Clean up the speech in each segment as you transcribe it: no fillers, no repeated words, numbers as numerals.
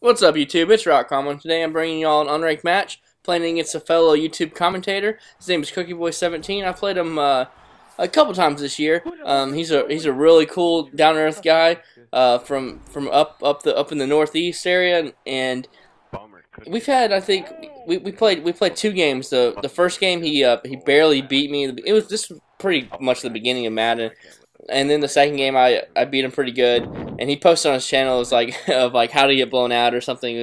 What's up, YouTube? It's Rockcommon. Today I'm bringing y'all an unranked match, playing against a fellow YouTube commentator. His name is Cookieboy17. I played him a couple times this year. He's a really cool, down-to-earth guy from up in the Northeast area, and we've had, I think, we played 2 games. The first game he barely beat me. This was pretty much the beginning of Madden. And then the second game, I beat him pretty good, and he posted on his channel was like how to get blown out or something.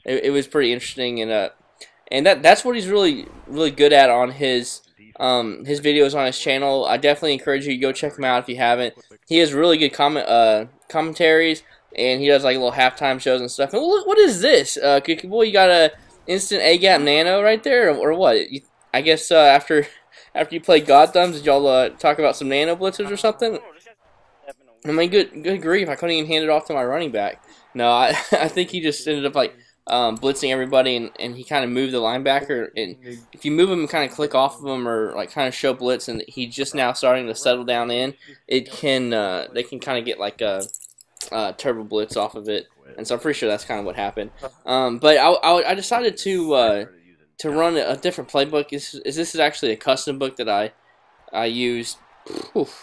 It was pretty interesting, and that's what he's really good at on his videos on his channel. I definitely encourage you to go check him out if you haven't. He has really good commentaries, and he does like little halftime shows and stuff. And what is this, Cookie Boy? You got a instant A-gap nano right there, or what? I guess after you played God Thumbs, did y'all talk about some nano blitzers or something? I mean, good grief, I couldn't even hand it off to my running back. No, I think he just ended up like blitzing everybody, and he kind of moved the linebacker. And if you move him and kind of click off of him or like kind of show blitz, and he's just now starting to settle down in, they can kind of get like a turbo blitz off of it. And so I'm pretty sure that's kind of what happened. But I decided to run a different playbook. This is actually a custom book that I used.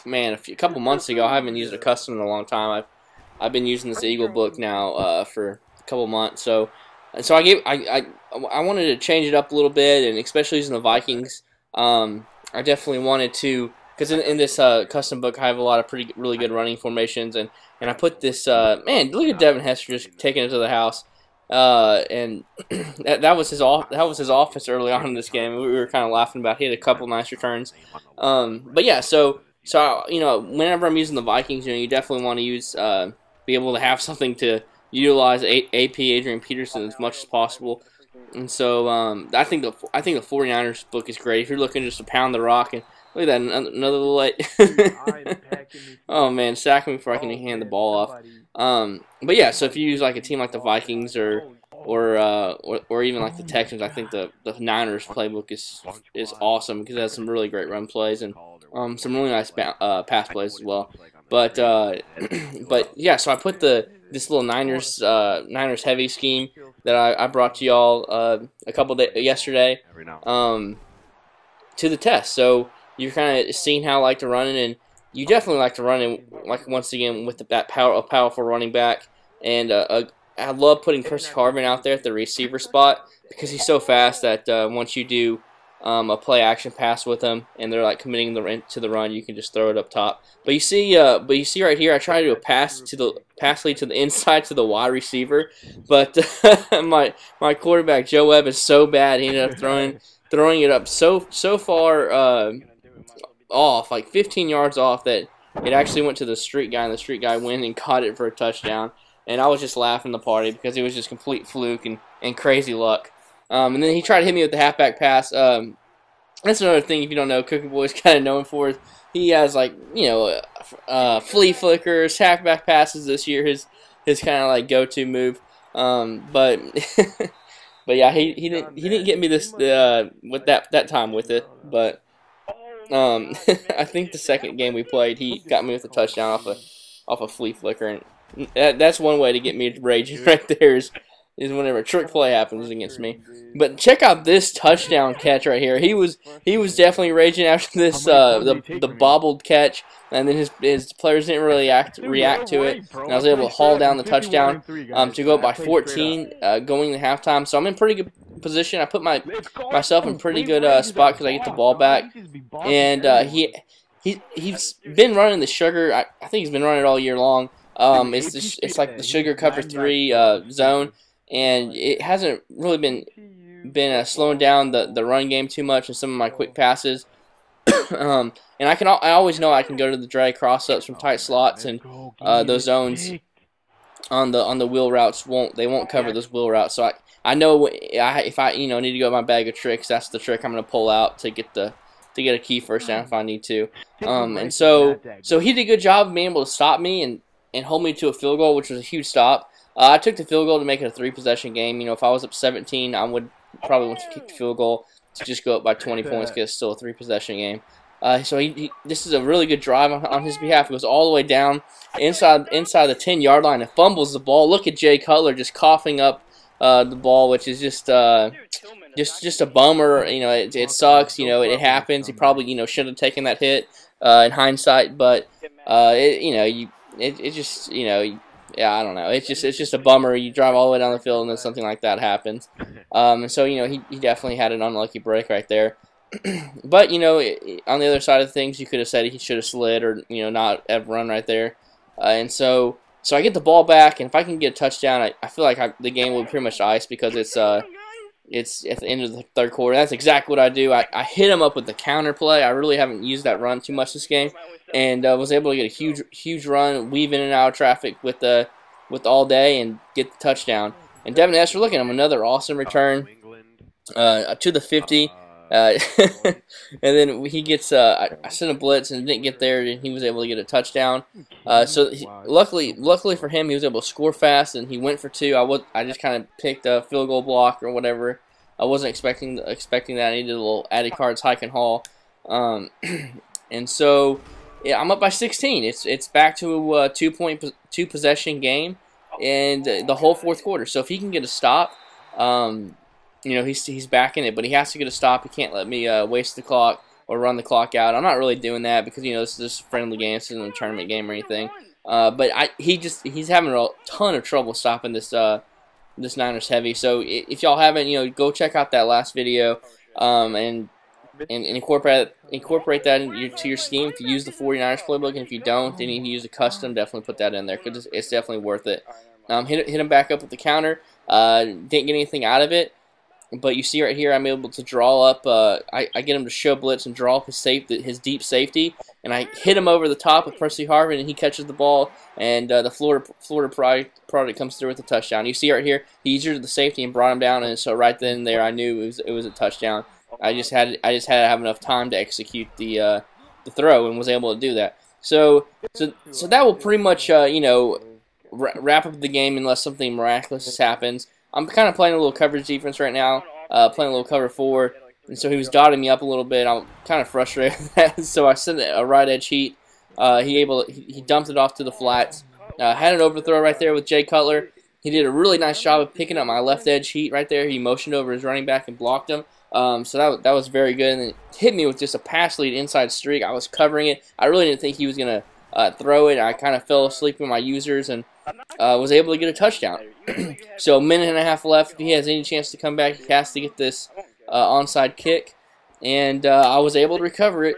Man, a couple months ago. I haven't used a custom in a long time. I've been using this Eagle book now for a couple months. So I wanted to change it up a little bit, and especially using the Vikings. I definitely wanted to, because in this custom book I have a lot of really good running formations, and I put this man. Look at Devin Hester just taking it to the house. And that was his office early on in this game. We were kind of laughing about it. He had a couple nice returns. But yeah, so you know, whenever I'm using the Vikings, you know, you definitely want to use be able to have something to utilize AP Adrian Peterson as much as possible. And so I think the 49ers book is great if you're looking just to pound the rock. And look at that, another little light. Oh man, sack me before I can hand the ball off. But yeah, so if you use like a team like the Vikings or even like the Texans, I think the Niners playbook is awesome because it has some really great run plays and some really nice pass plays as well. But yeah, so I put this little Niners heavy scheme that I brought to y'all a couple days yesterday to the test. So you're kind of seeing how I like to run it, and you definitely like to run it, like, once again, with that powerful running back. And I love putting Chris Carvin out there at the receiver spot because he's so fast that once you do a play action pass with him and they're like committing to the run, you can just throw it up top. But you see right here, I try to do a pass lead to the inside to the wide receiver, but my quarterback Joe Webb is so bad. He ended up throwing it up so far off, like 15 yards off, that it actually went to the street guy, and the street guy went and caught it for a touchdown. And I was just laughing the party because it was just complete fluke and crazy luck. And then he tried to hit me with the halfback pass. That's another thing, if you don't know, Cookie Boy's kind of known for. He has, like, you know, flea flickers, halfback passes this year. His kind of like go-to move. But but yeah, he didn't get me this with that time with it. But I think the second game we played, he got me with a touchdown off a flea flicker, and that's one way to get me raging right there is whenever a trick play happens against me. But check out this touchdown catch right here. He was definitely raging after this the bobbled catch, and then his players didn't really react to it. And I was able to haul down the touchdown to go up by 14 going to halftime. So I'm in pretty good position. I put myself in pretty good spot because I get the ball back, and he's been running the sugar. I think he's been running it all year long. It's like the sugar cover 3 zone, and it hasn't really been slowing down the run game too much in some of my quick passes. And I always know I can go to the drag cross ups from tight slots, and those zones on the wheel routes won't cover those wheel routes. So I know if I need to go my bag of tricks, that's the trick I'm going to pull out to get a key first down if I need to. And so he did a good job of being able to stop me and hold me to a field goal, which was a huge stop. I took the field goal to make it a 3-possession game. You know, if I was up 17, I would probably want to kick the field goal to just go up by 20 points because it's still a 3-possession game. So this is a really good drive on his behalf. It goes all the way down inside the 10-yard line and fumbles the ball. Look at Jay Cutler just coughing up the ball, which is just a bummer. You know, it sucks. You know, it happens. He probably should have taken that hit in hindsight, but it just yeah, I don't know. It's just a bummer. You drive all the way down the field and then something like that happens. And so he definitely had an unlucky break right there. But on the other side of things, you could have said he should have slid or not have run right there. And so I get the ball back, and if I can get a touchdown, I feel like the game will be pretty much iced because it's at the end of the third quarter. That's exactly what I do. I hit him up with the counter play. I really haven't used that run too much this game, and was able to get a huge run, weave in and out of traffic with all day, and get the touchdown. And Devin Esser, look at him, another awesome return to the 50. And then he gets I sent a blitz and didn't get there, and he was able to get a touchdown. Luckily for him, he was able to score fast, and he went for 2. I just kind of picked a field goal block or whatever. I wasn't expecting that. I needed a little Addy Cards hike and haul. And so yeah, I'm up by 16. It's back to a 2 possession game, and the whole fourth quarter. So if he can get a stop, he's back in it, but he has to get a stop. He can't let me waste the clock or run the clock out. I'm not really doing that because this is just a friendly game. This isn't a tournament game or anything. But he's having a ton of trouble stopping this Niners heavy. So if y'all haven't, go check out that last video and incorporate that into your scheme. If you use the 49ers playbook, and if you don't, then you use a custom, definitely put that in there because it's definitely worth it. Hit him back up with the counter. Didn't get anything out of it. But you see right here, I'm able to draw up. I get him to show blitz and draw up his deep safety, and I hit him over the top with Percy Harvin, and he catches the ball, and the Florida product comes through with a touchdown. You see right here, he used the safety and brought him down, and so right then and there, I knew it was a touchdown. I just had to have enough time to execute the throw, and was able to do that. So that will pretty much wrap up the game unless something miraculous happens. I'm kind of playing a little coverage defense right now, playing a little cover 4, and so he was dotting me up a little bit. I'm kind of frustrated with that, so I sent a right edge heat. He dumped it off to the flats. Had an overthrow right there with Jay Cutler. He did a really nice job of picking up my left edge heat right there. He motioned over his running back and blocked him. So that was very good, and it hit me with just a pass lead inside streak. I was covering it. I really didn't think he was going to throw it. I kind of fell asleep with my users and was able to get a touchdown. So a minute and a half left. If he has any chance to come back, he has to get this onside kick, and I was able to recover it.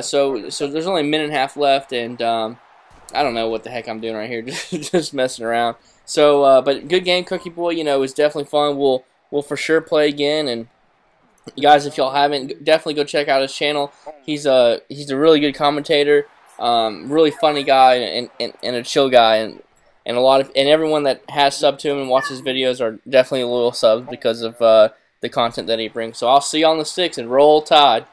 So there's only a minute and a half left, and I don't know what the heck I'm doing right here, just messing around. So, but good game, Cookie Boy. It was definitely fun. We'll for sure play again, and you guys, if y'all haven't, definitely go check out his channel. He's a really good commentator, really funny guy, and a chill guy, and everyone that has subbed to him and watches videos are definitely loyal subs because of the content that he brings. So I'll see you on the 6th, and roll Tide.